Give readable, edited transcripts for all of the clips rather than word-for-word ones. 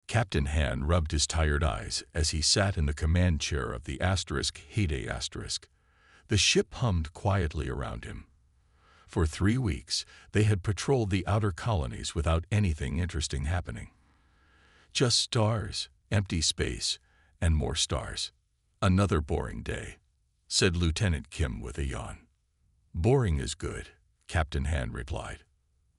Captain Han rubbed his tired eyes as he sat in the command chair of the HFY. The ship hummed quietly around him. For 3 weeks, they had patrolled the outer colonies without anything interesting happening. Just stars, empty space, and more stars. Another boring day, said Lieutenant Kim with a yawn. Boring is good, Captain Han replied.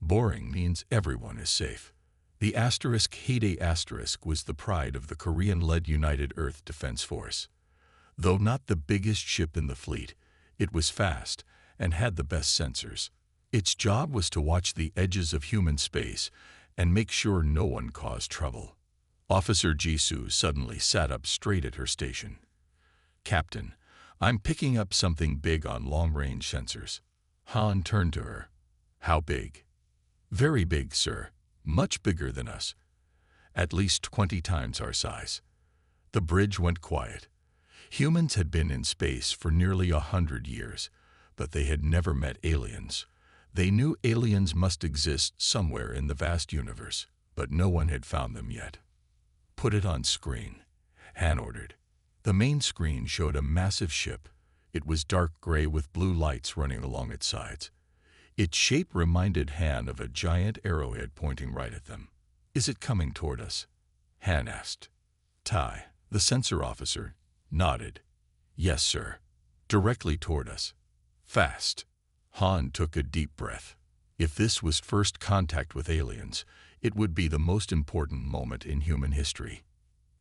Boring means everyone is safe. The HFY was the pride of the Korean-led United Earth Defense Force. Though not the biggest ship in the fleet, it was fast and had the best sensors. Its job was to watch the edges of human space and make sure no one caused trouble. Officer Jisoo suddenly sat up straight at her station. Captain, I'm picking up something big on long-range sensors. Han turned to her. How big? Very big, sir. Much bigger than us. At least 20 times our size. The bridge went quiet. Humans had been in space for nearly 100 years, but they had never met aliens. They knew aliens must exist somewhere in the vast universe, but no one had found them yet. Put it on screen, Han ordered. The main screen showed a massive ship. It was dark gray with blue lights running along its sides. Its shape reminded Han of a giant arrowhead pointing right at them. Is it coming toward us? Han asked. Tai, the sensor officer, nodded. Yes, sir. Directly toward us. Fast. Han took a deep breath. If this was first contact with aliens, it would be the most important moment in human history.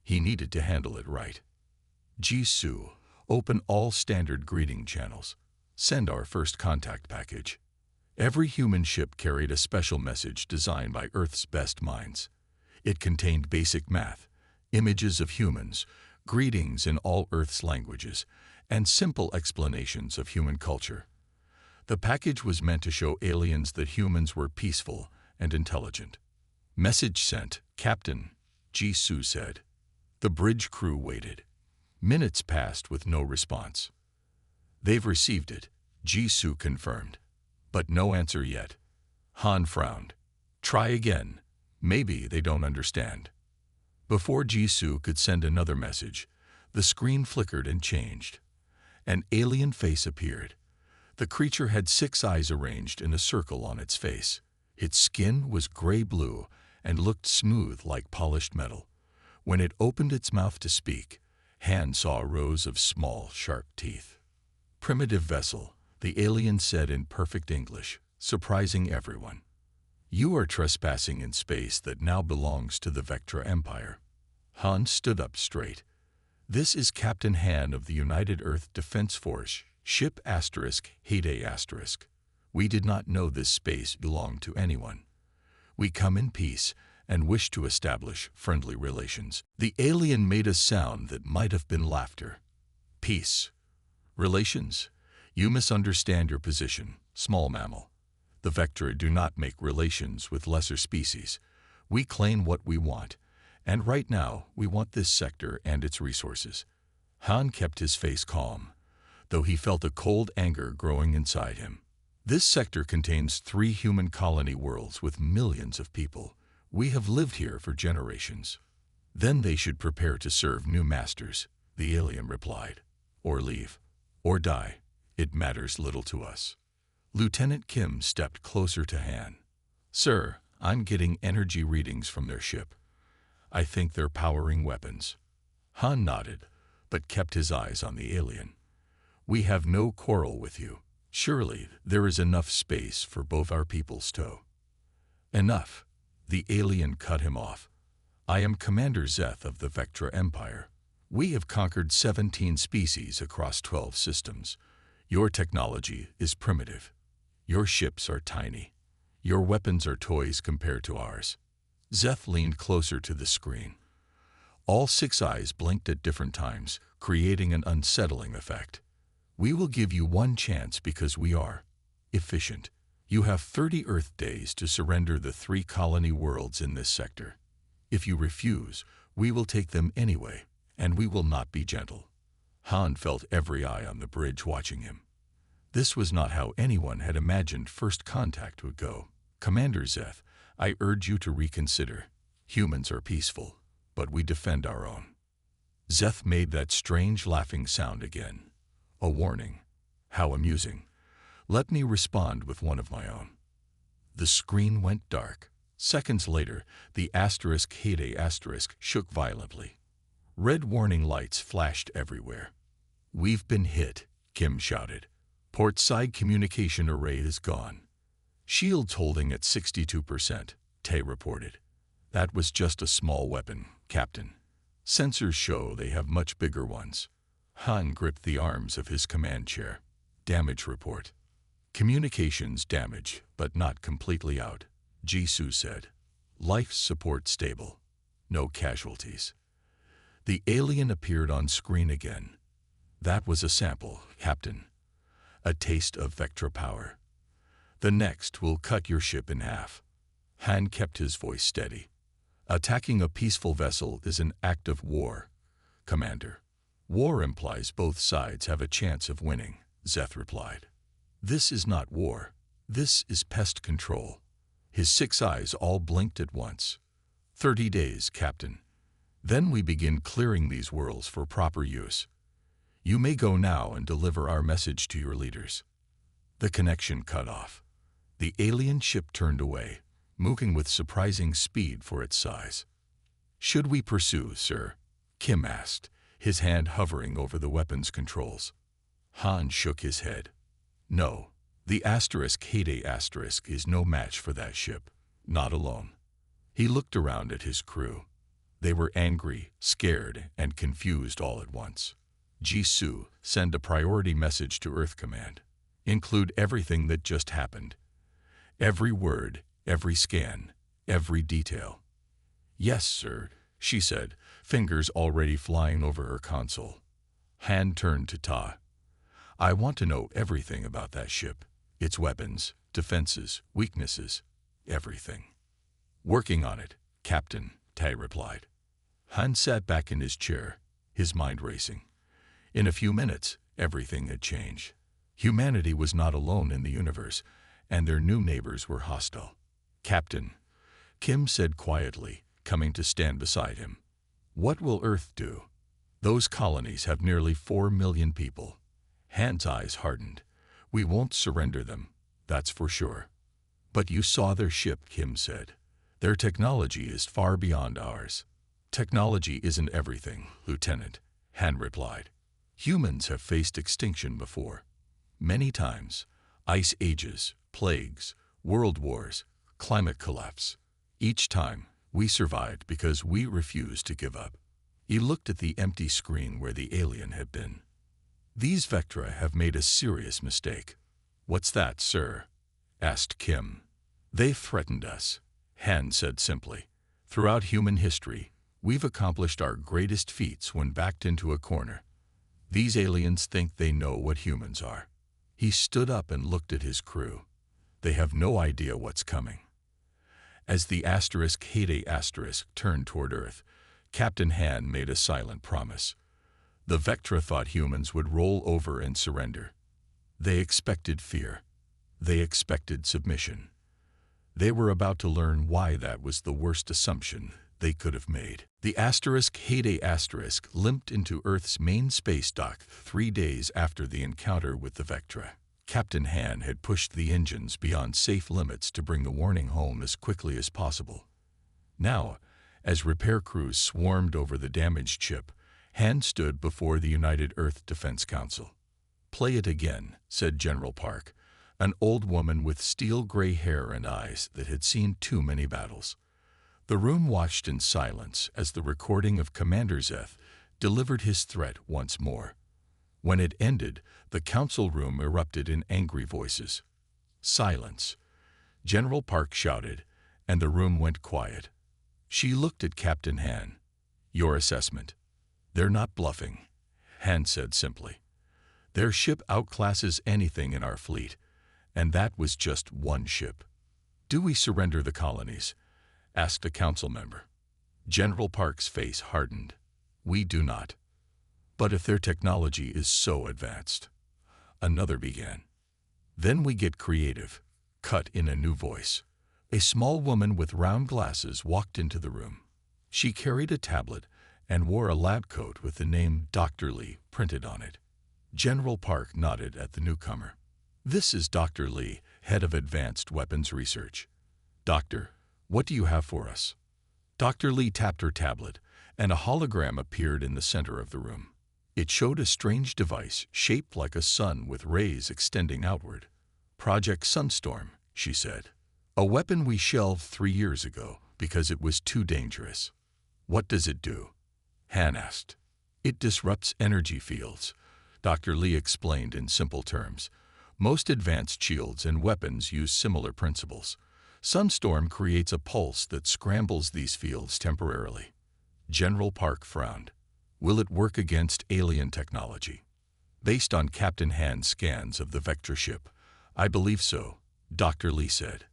He needed to handle it right. Jisoo, open all standard greeting channels. Send our first contact package. Every human ship carried a special message designed by Earth's best minds. It contained basic math, images of humans, greetings in all Earth's languages, and simple explanations of human culture. The package was meant to show aliens that humans were peaceful and intelligent. Message sent, Captain, Jisoo said. The bridge crew waited. Minutes passed with no response. They've received it, Jisoo confirmed. But no answer yet. Han frowned. Try again. Maybe they don't understand. Before Jisoo could send another message, the screen flickered and changed. An alien face appeared. The creature had 6 eyes arranged in a circle on its face. Its skin was gray-blue and looked smooth like polished metal. When it opened its mouth to speak, Han saw rows of small, sharp teeth. Primitive vessel, the alien said in perfect English, surprising everyone. You are trespassing in space that now belongs to the Vectra Empire. Han stood up straight. This is Captain Han of the United Earth Defense Force, ship *Heyday*. We did not know this space belonged to anyone. We come in peace and wish to establish friendly relations. The alien made a sound that might have been laughter. Peace. Relations? You misunderstand your position, small mammal. The Vectra do not make relations with lesser species. We claim what we want, and right now we want this sector and its resources. Han kept his face calm, though he felt a cold anger growing inside him. This sector contains 3 human colony worlds with millions of people. We have lived here for generations. Then they should prepare to serve new masters, the alien replied. Or leave. Or die. It matters little to us. Lieutenant Kim stepped closer to Han. Sir, I'm getting energy readings from their ship. I think they're powering weapons. Han nodded, but kept his eyes on the alien. We have no quarrel with you. Surely there is enough space for both our peoples to. Enough. The alien cut him off. I am Commander Zeth of the Vectra Empire. We have conquered 17 species across 12 systems. Your technology is primitive. Your ships are tiny. Your weapons are toys compared to ours. Zeth leaned closer to the screen. All 6 eyes blinked at different times, creating an unsettling effect. We will give you one chance because we are efficient. You have 30 Earth days to surrender the 3 colony worlds in this sector. If you refuse, we will take them anyway, and we will not be gentle. Han felt every eye on the bridge watching him. This was not how anyone had imagined first contact would go. Commander Zeth, I urge you to reconsider. Humans are peaceful. but we defend our own. Zeth made that strange laughing sound again. A warning. How amusing. Let me respond with one of my own. The screen went dark. Seconds later, the Heyday shook violently. Red warning lights flashed everywhere. We've been hit, Kim shouted. Port side communication array is gone. Shields holding at 62%, Tay reported. That was just a small weapon, Captain. Sensors show they have much bigger ones. Han gripped the arms of his command chair. Damage report. Communications damage, but not completely out, Jisoo said. Life support stable. No casualties. The alien appeared on screen again. That was a sample, Captain. A taste of Vectra power. The next will cut your ship in half. Han kept his voice steady. Attacking a peaceful vessel is an act of war, Commander. War implies both sides have a chance of winning, Zeth replied. This is not war. This is pest control. His 6 eyes all blinked at once. 30 days, Captain. Then we begin clearing these worlds for proper use. You may go now and deliver our message to your leaders. The connection cut off. The alien ship turned away, moving with surprising speed for its size. Should we pursue, sir? Kim asked, his hand hovering over the weapons controls. Han shook his head. No, the Heyday is no match for that ship, not alone. He looked around at his crew. They were angry, scared, and confused all at once. Jisoo, send a priority message to Earth Command. Include everything that just happened. Every word, every scan, every detail. Yes, sir, she said, fingers already flying over her console. Han turned to Ta. I want to know everything about that ship. Its weapons, defenses, weaknesses, everything. Working on it, Captain, Tai replied. Han sat back in his chair, his mind racing. In a few minutes, everything had changed. Humanity was not alone in the universe, and their new neighbors were hostile. Captain, Kim said quietly, coming to stand beside him. What will Earth do? Those colonies have nearly 4 million people. Han's eyes hardened. We won't surrender them, that's for sure. But you saw their ship, Kim said. Their technology is far beyond ours. Technology isn't everything, Lieutenant, Han replied. Humans have faced extinction before. Many times. Ice ages, plagues, world wars, climate collapse. Each time, we survived because we refused to give up. He looked at the empty screen where the alien had been. These Vectra have made a serious mistake. What's that, sir? Asked Kim. They've threatened us, Han said simply. Throughout human history, we've accomplished our greatest feats when backed into a corner. These aliens think they know what humans are. He stood up and looked at his crew. They have no idea what's coming. As the Heyday turned toward Earth, Captain Han made a silent promise. The Vectra thought humans would roll over and surrender. They expected fear. They expected submission. They were about to learn why that was the worst assumption they could have made. The Heyday limped into Earth's main space dock 3 days after the encounter with the Vectra. Captain Han had pushed the engines beyond safe limits to bring the warning home as quickly as possible. Now, as repair crews swarmed over the damaged ship, Han stood before the United Earth Defense Council. Play it again, said General Park, an old woman with steel-gray hair and eyes that had seen too many battles. The room watched in silence as the recording of Commander Zeth delivered his threat once more. When it ended, the council room erupted in angry voices. Silence. General Park shouted, and the room went quiet. She looked at Captain Han. Your assessment. They're not bluffing, Han said simply. Their ship outclasses anything in our fleet, and that was just one ship. Do we surrender the colonies? Asked a council member. General Park's face hardened. We do not. But if their technology is so advanced. Another began. Then we get creative, cut in a new voice. A small woman with round glasses walked into the room. She carried a tablet and wore a lab coat with the name Dr. Lee printed on it. General Park nodded at the newcomer. "This is Dr. Lee, head of Advanced Weapons Research. Doctor, what do you have for us?" Dr. Lee tapped her tablet, and a hologram appeared in the center of the room. It showed a strange device shaped like a sun with rays extending outward. "Project Sunstorm," she said. "A weapon we shelved 3 years ago because it was too dangerous." "What does it do?" Han asked. "It disrupts energy fields," Dr. Lee explained in simple terms. "Most advanced shields and weapons use similar principles. Sunstorm creates a pulse that scrambles these fields temporarily." General Park frowned. "Will it work against alien technology?" "Based on Captain Han's scans of the Vectra ship, I believe so," Dr. Lee said.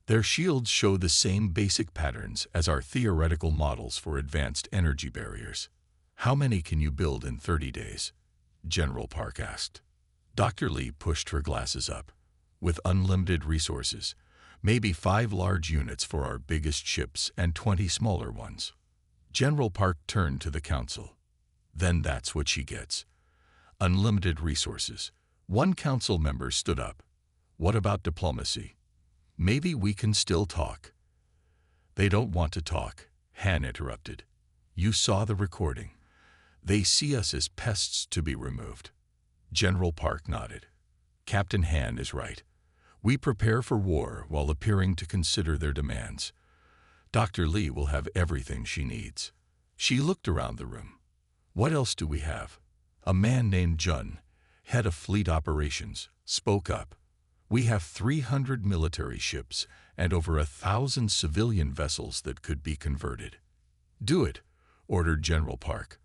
"Their shields show the same basic patterns as our theoretical models for advanced energy barriers." "How many can you build in 30 days?" General Park asked. Dr. Lee pushed her glasses up. "With unlimited resources, maybe 5 large units for our biggest ships and 20 smaller ones." General Park turned to the council. "Then that's what she gets. Unlimited resources." One council member stood up. "What about diplomacy? Maybe we can still talk." "They don't want to talk," Han interrupted. "You saw the recording. They see us as pests to be removed." General Park nodded. "Captain Han is right. We prepare for war while appearing to consider their demands. Dr. Lee will have everything she needs." She looked around the room. "What else do we have?" A man named Jun, head of fleet operations, spoke up. "We have 300 military ships and over 1,000 civilian vessels that could be converted." "Do it," ordered General Park.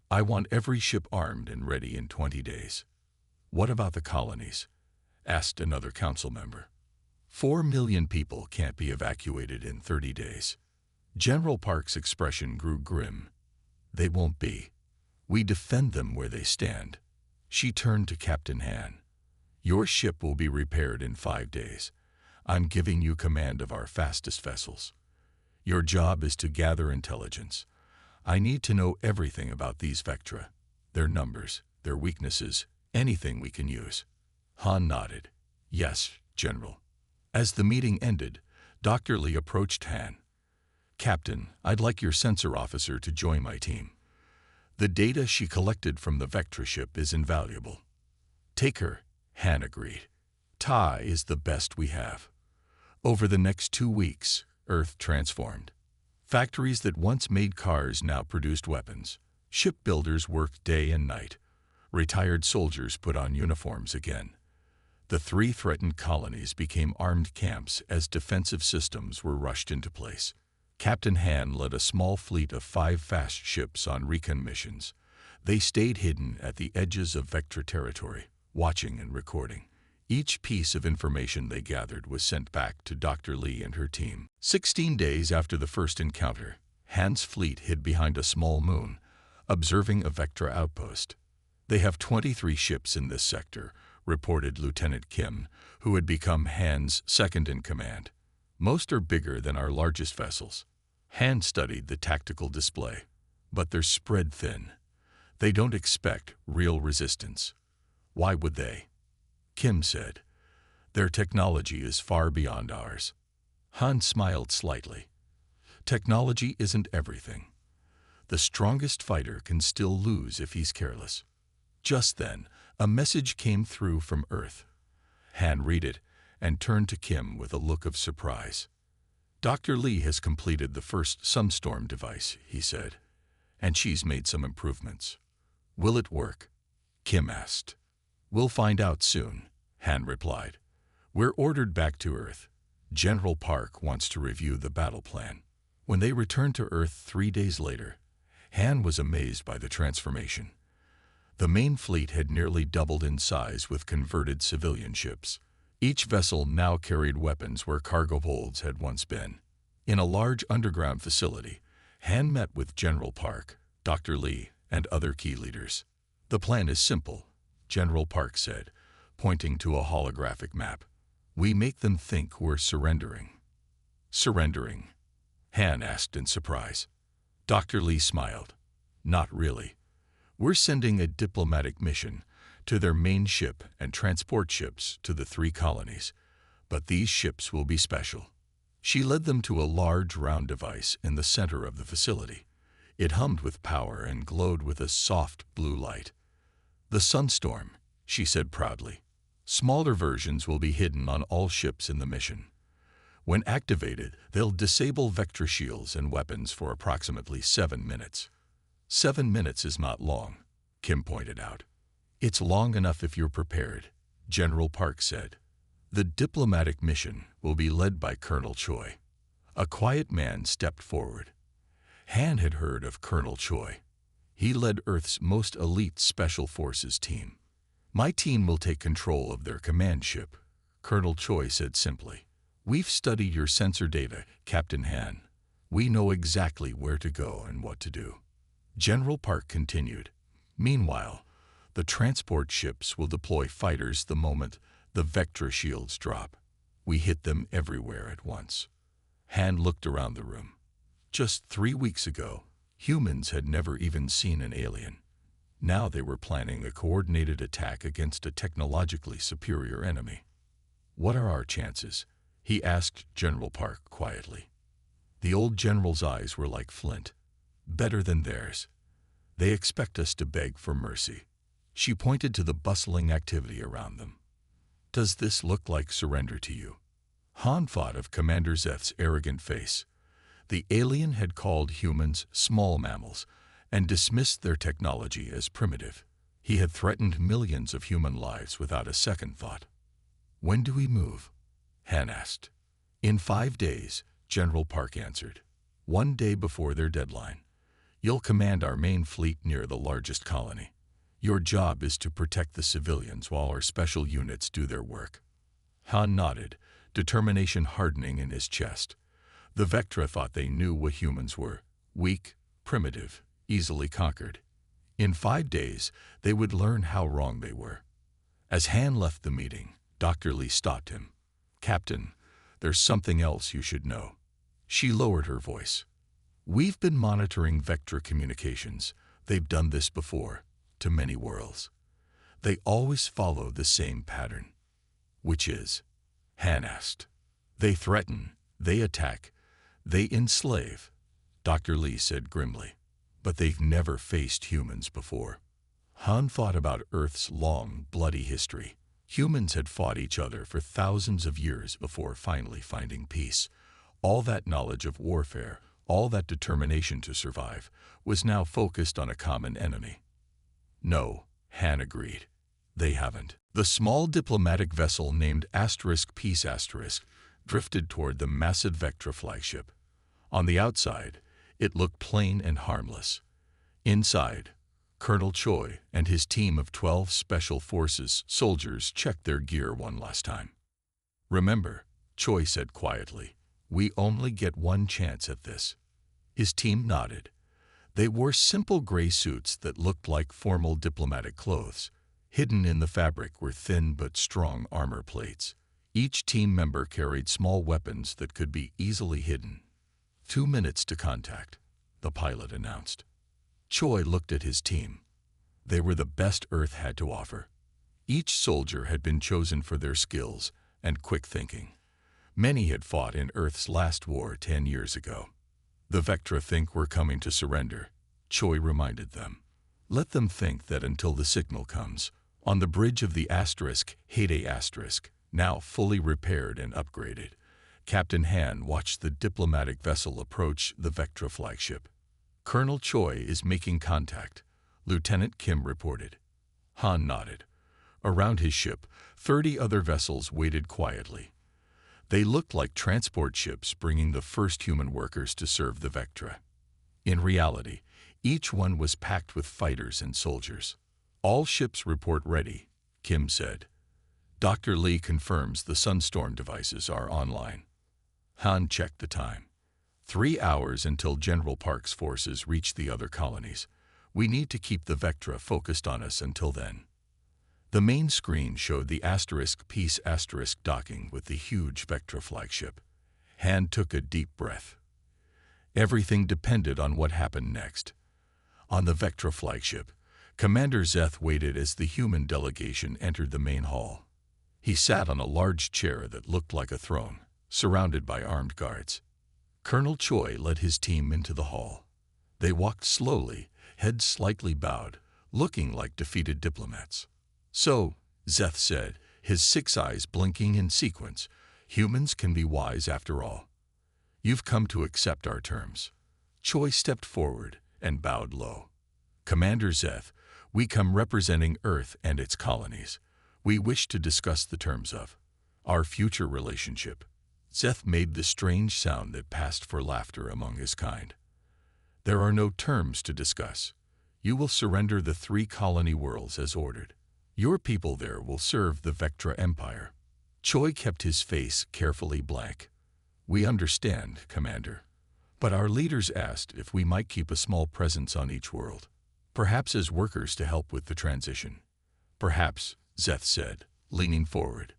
"I want every ship armed and ready in 20 days." "What about the colonies?" asked another council member. 4 million people can't be evacuated in 30 days. General Park's expression grew grim. "They won't be. We defend them where they stand." She turned to Captain Han. "Your ship will be repaired in 5 days. I'm giving you command of our fastest vessels. Your job is to gather intelligence. I need to know everything about these Vectra, their numbers, their weaknesses, anything we can use." Han nodded. "Yes, General." As the meeting ended, Dr. Lee approached Han. "Captain, I'd like your sensor officer to join my team. The data she collected from the Vectra ship is invaluable." "Take her," Han agreed. "Ta is the best we have." Over the next 2 weeks, Earth transformed. Factories that once made cars now produced weapons. Shipbuilders worked day and night. Retired soldiers put on uniforms again. The 3 threatened colonies became armed camps as defensive systems were rushed into place. Captain Han led a small fleet of 5 fast ships on recon missions. They stayed hidden at the edges of Vectra territory, watching and recording. Each piece of information they gathered was sent back to Dr. Lee and her team. 16 days after the first encounter, Han's fleet hid behind a small moon, observing a Vectra outpost. "They have 23 ships in this sector," reported Lieutenant Kim, who had become Han's second-in-command. "Most are bigger than our largest vessels." Han studied the tactical display. "But they're spread thin. They don't expect real resistance." "Why would they?" Kim said. "Their technology is far beyond ours." Han smiled slightly. "Technology isn't everything. The strongest fighter can still lose if he's careless." Just then, a message came through from Earth. Han read it and turned to Kim with a look of surprise. "Dr. Lee has completed the first Sunstorm device," he said, "and she's made some improvements." "Will it work?" Kim asked. "We'll find out soon," Han replied. "We're ordered back to Earth. General Park wants to review the battle plan." When they returned to Earth 3 days later, Han was amazed by the transformation. The main fleet had nearly doubled in size with converted civilian ships. Each vessel now carried weapons where cargo holds had once been. In a large underground facility, Han met with General Park, Dr. Lee, and other key leaders. "The plan is simple," General Park said, pointing to a holographic map. "We make them think we're surrendering." "Surrendering?" Han asked in surprise. Dr. Lee smiled. Not really. We're sending a diplomatic mission to their main ship and transport ships to the 3 colonies, but these ships will be special. She led them to a large round device in the center of the facility. It hummed with power and glowed with a soft blue light. The Sunstorm, she said proudly. Smaller versions will be hidden on all ships in the mission. When activated, they'll disable Vectra shields and weapons for approximately 7 minutes. 7 minutes is not long, Kim pointed out. It's long enough if you're prepared, General Park said. The diplomatic mission will be led by Colonel Choi. A quiet man stepped forward. Han had heard of Colonel Choi. He led Earth's most elite Special Forces team. My team will take control of their command ship, Colonel Choi said simply. We've studied your sensor data, Captain Han. We know exactly where to go and what to do. General Park continued. Meanwhile, the transport ships will deploy fighters the moment the Vectra shields drop. We hit them everywhere at once. Han looked around the room. Just 3 weeks ago, humans had never even seen an alien. Now they were planning a coordinated attack against a technologically superior enemy. What are our chances? He asked General Park quietly. The old general's eyes were like flint. Better than theirs. They expect us to beg for mercy. She pointed to the bustling activity around them. Does this look like surrender to you? Han thought of Commander Zeth's arrogant face. The alien had called humans small mammals and dismissed their technology as primitive. He had threatened millions of human lives without a second thought. When do we move? Han asked. In 5 days, General Park answered. 1 day before their deadline. You'll command our main fleet near the largest colony. Your job is to protect the civilians while our special units do their work. Han nodded, determination hardening in his chest. The Vectra thought they knew what humans were. Weak, primitive, easily conquered. In 5 days, they would learn how wrong they were. As Han left the meeting, Dr. Lee stopped him. Captain, there's something else you should know. She lowered her voice. We've been monitoring Vectra communications. They've done this before, to many worlds. They always follow the same pattern. Which is? Han asked. They threaten, they attack, they enslave, Dr. Lee said grimly. But they've never faced humans before. Han thought about Earth's long, bloody history. Humans had fought each other for thousands of years before finally finding peace. All that knowledge of warfare, all that determination to survive, was now focused on a common enemy. No, Han agreed. They haven't. The small diplomatic vessel named *Peace* drifted toward the massive Vectra flagship. On the outside, it looked plain and harmless. Inside, Colonel Choi and his team of 12 Special Forces soldiers checked their gear one last time. Remember, Choi said quietly, we only get one chance at this. His team nodded. They wore simple gray suits that looked like formal diplomatic clothes. Hidden in the fabric were thin but strong armor plates. Each team member carried small weapons that could be easily hidden. 2 minutes to contact, the pilot announced. Choi looked at his team. They were the best Earth had to offer. Each soldier had been chosen for their skills and quick thinking. Many had fought in Earth's last war 10 years ago. The Vectra think we're coming to surrender, Choi reminded them. Let them think that until the signal comes. On the bridge of the HFY, now fully repaired and upgraded, Captain Han watched the diplomatic vessel approach the Vectra flagship. Colonel Choi is making contact, Lieutenant Kim reported. Han nodded. Around his ship, 30 other vessels waited quietly. They looked like transport ships bringing the first human workers to serve the Vectra. In reality, each one was packed with fighters and soldiers. All ships report ready, Kim said. Dr. Lee confirms the Sunstorm devices are online. Han checked the time. 3 hours until General Park's forces reach the other colonies. We need to keep the Vectra focused on us until then. The main screen showed the *Peace* docking with the huge Vectra flagship. Han took a deep breath. Everything depended on what happened next. On the Vectra flagship, Commander Zeth waited as the human delegation entered the main hall. He sat on a large chair that looked like a throne, surrounded by armed guards. Colonel Choi led his team into the hall. They walked slowly, heads slightly bowed, looking like defeated diplomats. "So," Zeth said, his 6 eyes blinking in sequence, "humans can be wise after all. You've come to accept our terms." Choi stepped forward and bowed low. "Commander Zeth, we come representing Earth and its colonies. We wish to discuss the terms of our future relationship." Zeth made the strange sound that passed for laughter among his kind. "There are no terms to discuss. You will surrender the 3 colony worlds as ordered. Your people there will serve the Vectra Empire." Choi kept his face carefully blank. "We understand, Commander. But our leaders asked if we might keep a small presence on each world, perhaps as workers to help with the transition." "Perhaps," Zeth said, leaning forward.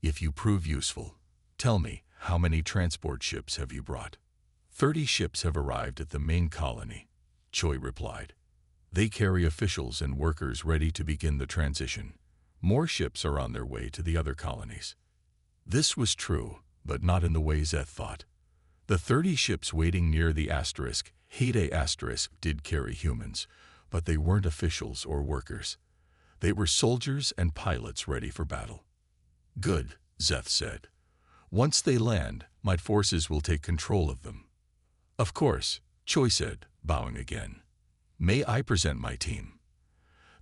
"If you prove useful, tell me, how many transport ships have you brought?" 30 ships have arrived at the main colony," Choi replied. "They carry officials and workers ready to begin the transition. More ships are on their way to the other colonies." This was true, but not in the way Zeth thought. The 30 ships waiting near the HFY did carry humans, but they weren't officials or workers. They were soldiers and pilots ready for battle. "Good," Zeth said. "Once they land, my forces will take control of them." "Of course," Choi said, bowing again. "May I present my team?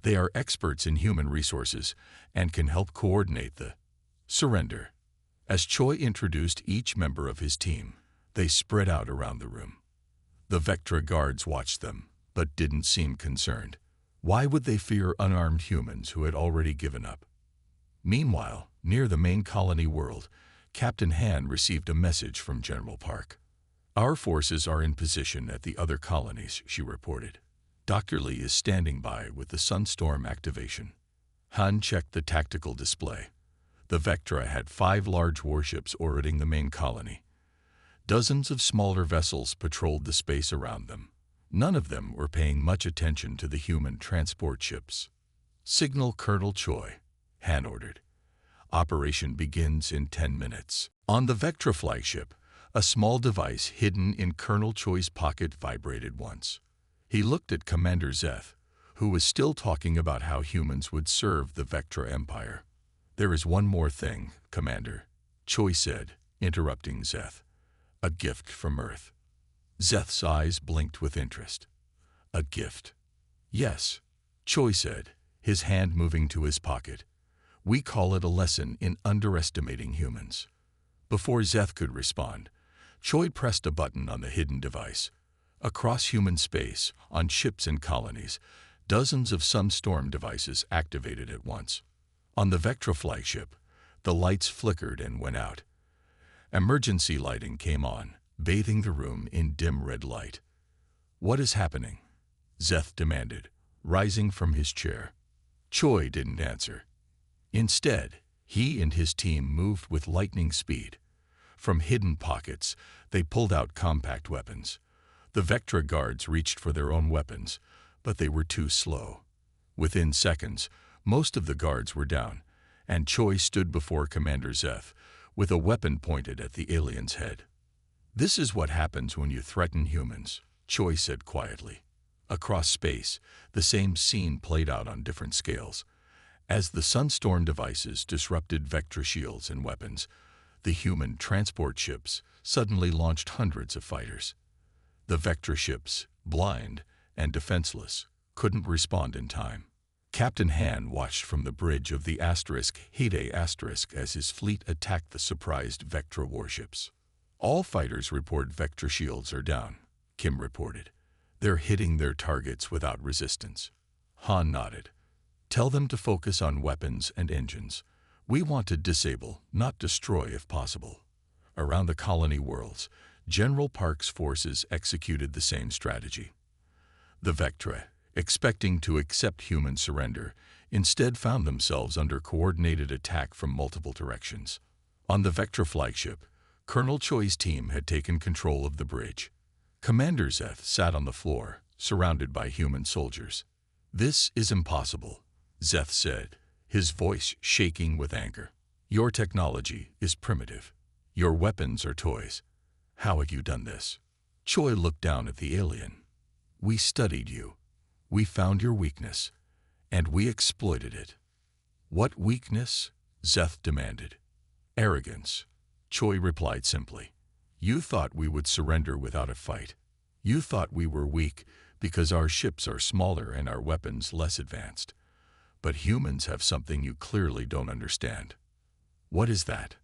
They are experts in human resources and can help coordinate the surrender." As Choi introduced each member of his team, they spread out around the room. The Vectra guards watched them, but didn't seem concerned. Why would they fear unarmed humans who had already given up? Meanwhile, near the main colony world, Captain Han received a message from General Park. "Our forces are in position at the other colonies," she reported. "Dr. Lee is standing by with the Sunstorm activation." Han checked the tactical display. The Vectra had 5 large warships orbiting the main colony. Dozens of smaller vessels patrolled the space around them. None of them were paying much attention to the human transport ships. "Signal Colonel Choi," Han ordered. "Operation begins in 10 minutes." On the Vectra flagship, a small device hidden in Colonel Choi's pocket vibrated once. He looked at Commander Zeth, who was still talking about how humans would serve the Vectra Empire. "There is one more thing, Commander," Choi said, interrupting Zeth. "A gift from Earth." Zeth's eyes blinked with interest. "A gift?" "Yes," Choi said, his hand moving to his pocket. "We call it a lesson in underestimating humans." Before Zeth could respond, Choi pressed a button on the hidden device. Across human space, on ships and colonies, dozens of Sunstorm devices activated at once. On the Vectra flagship, the lights flickered and went out. Emergency lighting came on, bathing the room in dim red light. "What is happening?" Zeth demanded, rising from his chair. Choi didn't answer. Instead, he and his team moved with lightning speed. From hidden pockets, they pulled out compact weapons. The Vectra guards reached for their own weapons, but they were too slow. Within seconds, most of the guards were down, and Choi stood before Commander Zeth, with a weapon pointed at the alien's head. "This is what happens when you threaten humans," Choi said quietly. Across space, the same scene played out on different scales. As the Sunstorm devices disrupted Vectra shields and weapons, the human transport ships suddenly launched hundreds of fighters. The Vectra ships, blind and defenseless, couldn't respond in time. Captain Han watched from the bridge of the HFY as his fleet attacked the surprised Vectra warships. "All fighters report Vectra shields are down," Kim reported. "They're hitting their targets without resistance." Han nodded. "Tell them to focus on weapons and engines. We want to disable, not destroy if possible." Around the colony worlds, General Park's forces executed the same strategy. The Vectra, expecting to accept human surrender, instead found themselves under coordinated attack from multiple directions. On the Vectra flagship, Colonel Choi's team had taken control of the bridge. Commander Zeth sat on the floor, surrounded by human soldiers. "This is impossible," Zeth said, his voice shaking with anger. "Your technology is primitive. Your weapons are toys. How have you done this?" Choi looked down at the alien. "We studied you. We found your weakness, and we exploited it." "What weakness?" Zeth demanded. "Arrogance," Choi replied simply. "You thought we would surrender without a fight. You thought we were weak because our ships are smaller and our weapons less advanced. But humans have something you clearly don't understand." "What is that?"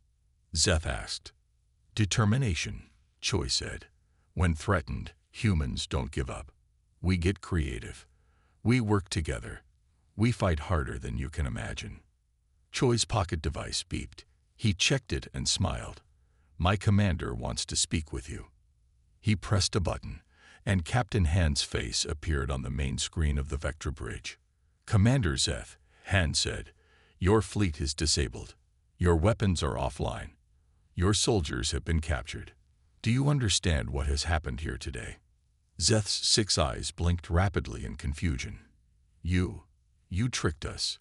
Zeth asked. "Determination," Choi said. "When threatened, humans don't give up. We get creative. We work together. We fight harder than you can imagine." Choi's pocket device beeped. He checked it and smiled. "My commander wants to speak with you." He pressed a button, and Captain Han's face appeared on the main screen of the Vectra bridge. "Commander Zeth," Han said, "your fleet is disabled. Your weapons are offline. Your soldiers have been captured. Do you understand what has happened here today?" Zeth's 6 eyes blinked rapidly in confusion. You tricked us."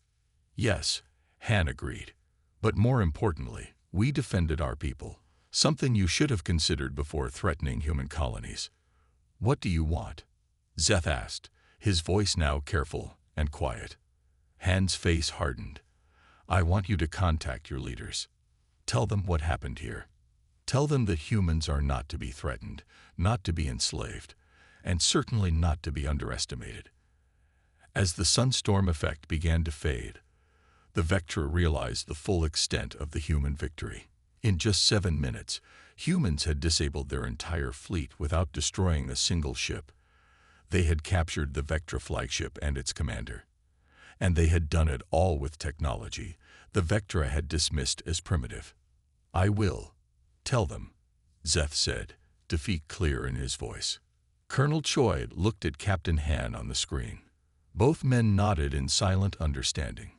"Yes," Han agreed. "But more importantly, we defended our people, something you should have considered before threatening human colonies." "What do you want?" Zeth asked, his voice now careful and quiet. Han's face hardened. "I want you to contact your leaders. Tell them what happened here. Tell them that humans are not to be threatened, not to be enslaved, and certainly not to be underestimated." As the sunstorm effect began to fade, the Vectra realized the full extent of the human victory. In just 7 minutes, humans had disabled their entire fleet without destroying a single ship. They had captured the Vectra flagship and its commander. And they had done it all with technology the Vectra had dismissed as primitive. "I will. Tell them," Zeth said, defeat clear in his voice. Colonel Choi looked at Captain Han on the screen. Both men nodded in silent understanding.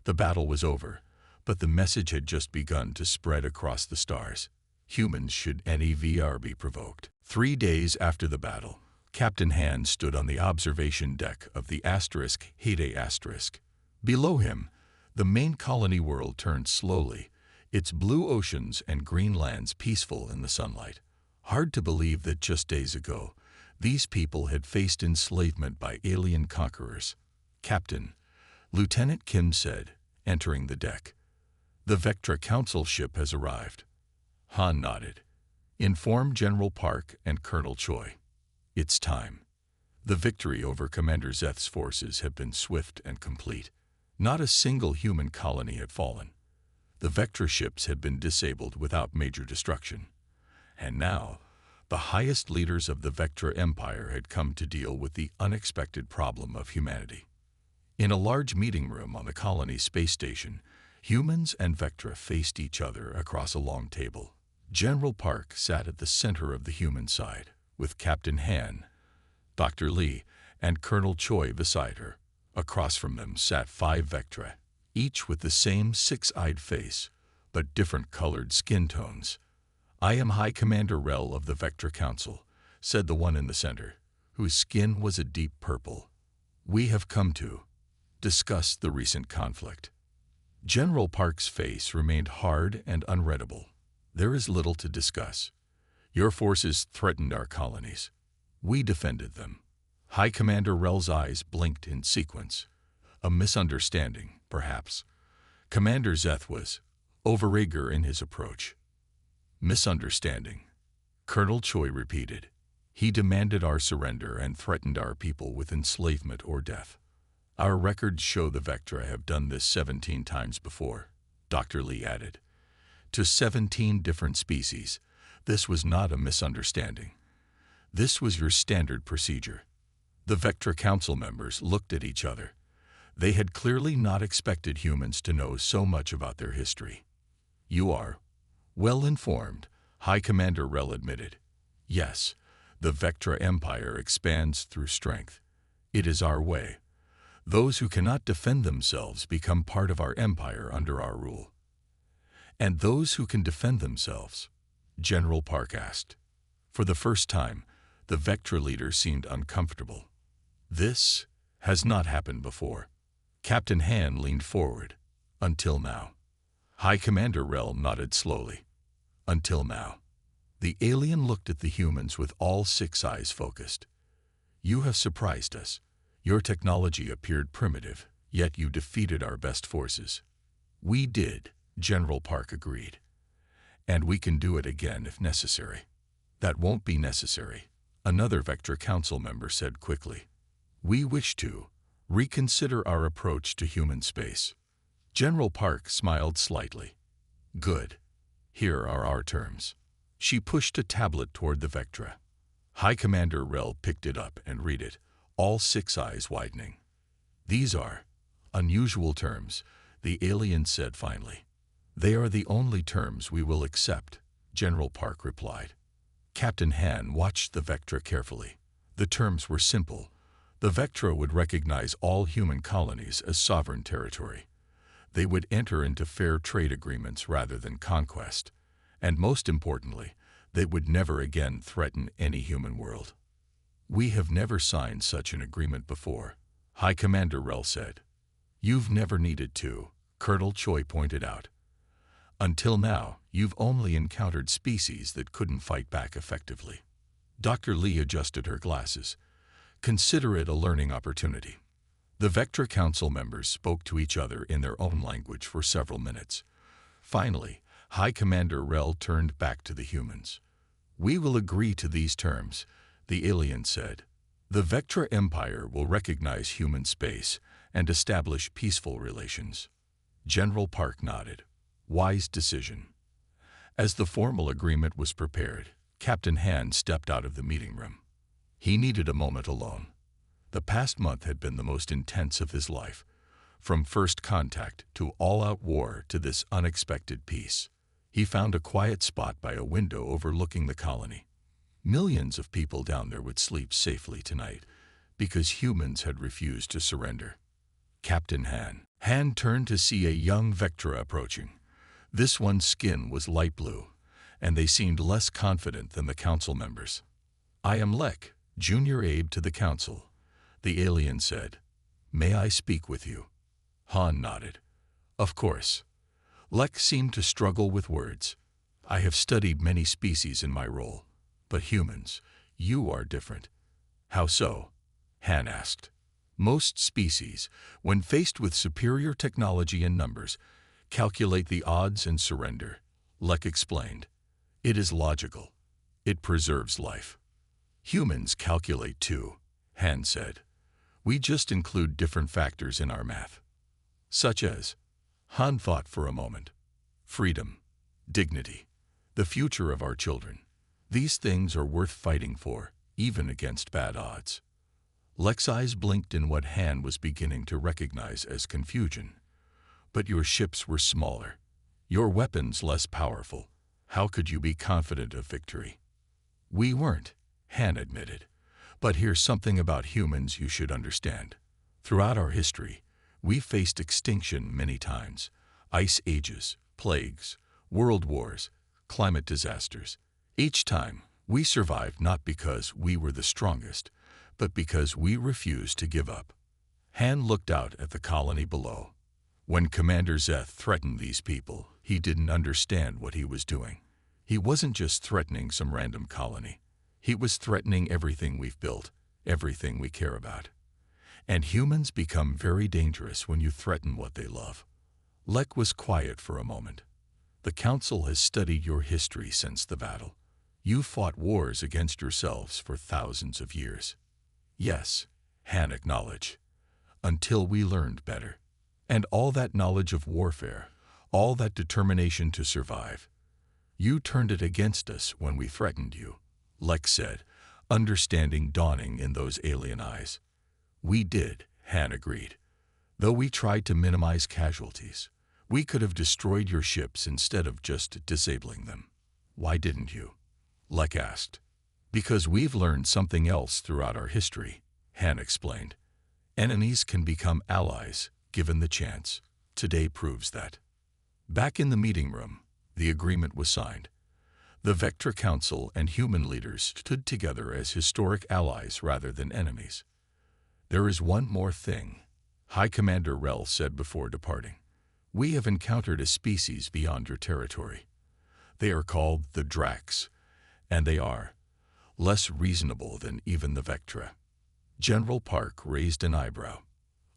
The battle was over, but the message had just begun to spread across the stars. Humans should never be provoked. 3 days after the battle, Captain Han stood on the observation deck of the HFY. Below him, the main colony world turned slowly, its blue oceans and green lands peaceful in the sunlight. Hard to believe that just days ago, these people had faced enslavement by alien conquerors. "Captain," Lieutenant Kim said, entering the deck. "The Vectra Council ship has arrived." Han nodded. "Inform General Park and Colonel Choi. It's time." The victory over Commander Zeth's forces had been swift and complete. Not a single human colony had fallen. The Vectra ships had been disabled without major destruction. And now, the highest leaders of the Vectra Empire had come to deal with the unexpected problem of humanity. In a large meeting room on the colony space station, humans and Vectra faced each other across a long table. General Park sat at the center of the human side, with Captain Han, Dr. Lee, and Colonel Choi beside her. Across from them sat 5 Vectra, each with the same 6-eyed face, but different colored skin tones. "I am High Commander Rel of the Vectra Council," said the one in the center, whose skin was a deep purple. "We have come to discuss the recent conflict." General Park's face remained hard and unreadable. "There is little to discuss. Your forces threatened our colonies. We defended them." High Commander Rel's eyes blinked in sequence. A misunderstanding, perhaps. Commander Zeth was overeager in his approach. "Misunderstanding," Colonel Choi repeated. "He demanded our surrender and threatened our people with enslavement or death. Our records show the Vectra have done this 17 times before," Dr. Lee added. "To 17 different species, this was not a misunderstanding. This was your standard procedure." The Vectra Council members looked at each other. They had clearly not expected humans to know so much about their history. "You are well informed," High Commander Rel admitted. "Yes, the Vectra Empire expands through strength. It is our way. Those who cannot defend themselves become part of our empire under our rule." "And those who can defend themselves?" General Park asked. For the first time, The Vectra leader seemed uncomfortable. This has not happened before. Captain Han leaned forward. Until now. High Commander Rel nodded slowly. Until now. The alien looked at the humans with all 6 eyes focused. You have surprised us. Your technology appeared primitive, yet you defeated our best forces. We did, General Park agreed. And we can do it again if necessary. That won't be necessary, another Vectra Council member said quickly. We wish to reconsider our approach to human space. General Park smiled slightly. Good. Here are our terms. She pushed a tablet toward the Vectra. High Commander Rel picked it up and read it, all 6 eyes widening. These are unusual terms, the alien said finally. They are the only terms we will accept, General Park replied. Captain Han watched the Vectra carefully. The terms were simple. The Vectra would recognize all human colonies as sovereign territory. They would enter into fair trade agreements rather than conquest. And most importantly, they would never again threaten any human world. We have never signed such an agreement before, High Commander Rel said. You've never needed to, Colonel Choi pointed out. Until now, you've only encountered species that couldn't fight back effectively. Dr. Lee adjusted her glasses. Consider it a learning opportunity. The Vectra Council members spoke to each other in their own language for several minutes. Finally, High Commander Rel turned back to the humans. We will agree to these terms, the alien said. The Vectra Empire will recognize human space and establish peaceful relations. General Park nodded. Wise decision. As the formal agreement was prepared, Captain Han stepped out of the meeting room. He needed a moment alone. The past month had been the most intense of his life, from first contact to all-out war to this unexpected peace. He found a quiet spot by a window overlooking the colony. Millions of people down there would sleep safely tonight because humans had refused to surrender. Captain Han turned to see a young Vectra approaching. This one's skin was light blue, and they seemed less confident than the council members. I am Lek, Junior Abe to the council, the alien said. May I speak with you? Han nodded. Of course. Lek seemed to struggle with words. I have studied many species in my role, but humans, you are different. How so? Han asked. Most species, when faced with superior technology and numbers, calculate the odds and surrender, Lek explained. It is logical. It preserves life. Humans calculate too, Han said. We just include different factors in our math. Such as, Han thought for a moment. Freedom, dignity, the future of our children. These things are worth fighting for, even against bad odds. Lek's eyes blinked in what Han was beginning to recognize as confusion. But your ships were smaller, your weapons less powerful. How could you be confident of victory? We weren't, Han admitted. But here's something about humans you should understand. Throughout our history, we faced extinction many times. Ice ages, plagues, world wars, climate disasters. Each time, we survived not because we were the strongest, but because we refused to give up. Han looked out at the colony below. When Commander Zeth threatened these people, he didn't understand what he was doing. He wasn't just threatening some random colony. He was threatening everything we've built, everything we care about. And humans become very dangerous when you threaten what they love. Lek was quiet for a moment. The Council has studied your history since the battle. You fought wars against yourselves for thousands of years. Yes, Han acknowledged. Until we learned better. And all that knowledge of warfare, all that determination to survive. You turned it against us when we threatened you, Lek said, understanding dawning in those alien eyes. We did, Han agreed. Though we tried to minimize casualties, we could have destroyed your ships instead of just disabling them. Why didn't you? Lek asked. Because we've learned something else throughout our history, Han explained. Enemies can become allies, given the chance. Today proves that. Back in the meeting room, the agreement was signed. The Vectra Council and human leaders stood together as historic allies rather than enemies. "There is one more thing," High Commander Rel said before departing. "We have encountered a species beyond your territory. They are called the Dracs, and they are less reasonable than even the Vectra." General Park raised an eyebrow.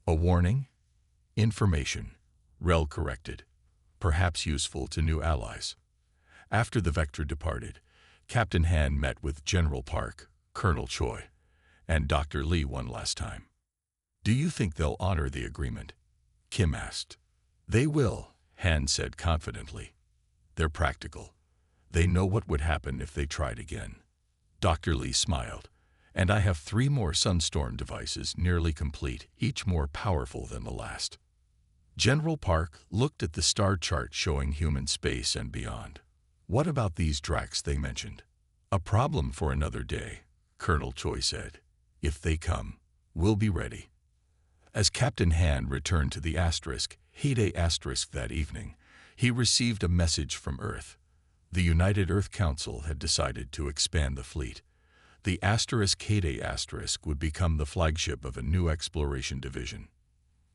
"A warning?" "Information," Rel corrected. "Perhaps useful to new allies." After the Vectra departed, Captain Han met with General Park, Colonel Choi, and Dr. Lee one last time. "Do you think they'll honor the agreement?" Kim asked. "They will," Han said confidently. "They're practical. They know what would happen if they tried again." Dr. Lee smiled. "And I have 3 more Sunstorm devices nearly complete, each more powerful than the last." General Park looked at the star chart showing human space and beyond. "What about these Dracs they mentioned?" "A problem for another day," Colonel Choi said. "If they come, we'll be ready." As Captain Han returned to the Heyday Asterisk that evening, he received a message from Earth. The United Earth Council had decided to expand the fleet. The Heyday Asterisk would become the flagship of a new exploration division.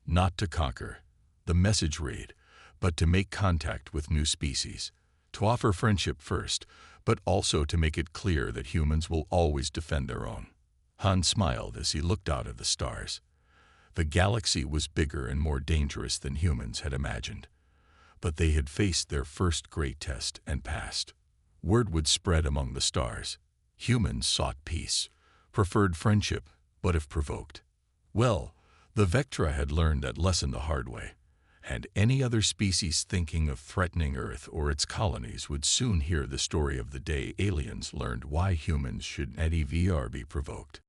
Not to conquer, the message read, but to make contact with new species. To offer friendship first, but also to make it clear that humans will always defend their own. Han smiled as he looked out at the stars. The galaxy was bigger and more dangerous than humans had imagined. But they had faced their first great test and passed. Word would spread among the stars. Humans sought peace, preferred friendship, but if provoked. Well, the Vectra had learned that lesson the hard way. And any other species thinking of threatening Earth or its colonies would soon hear the story of the day aliens learned why humans should at EVR be provoked.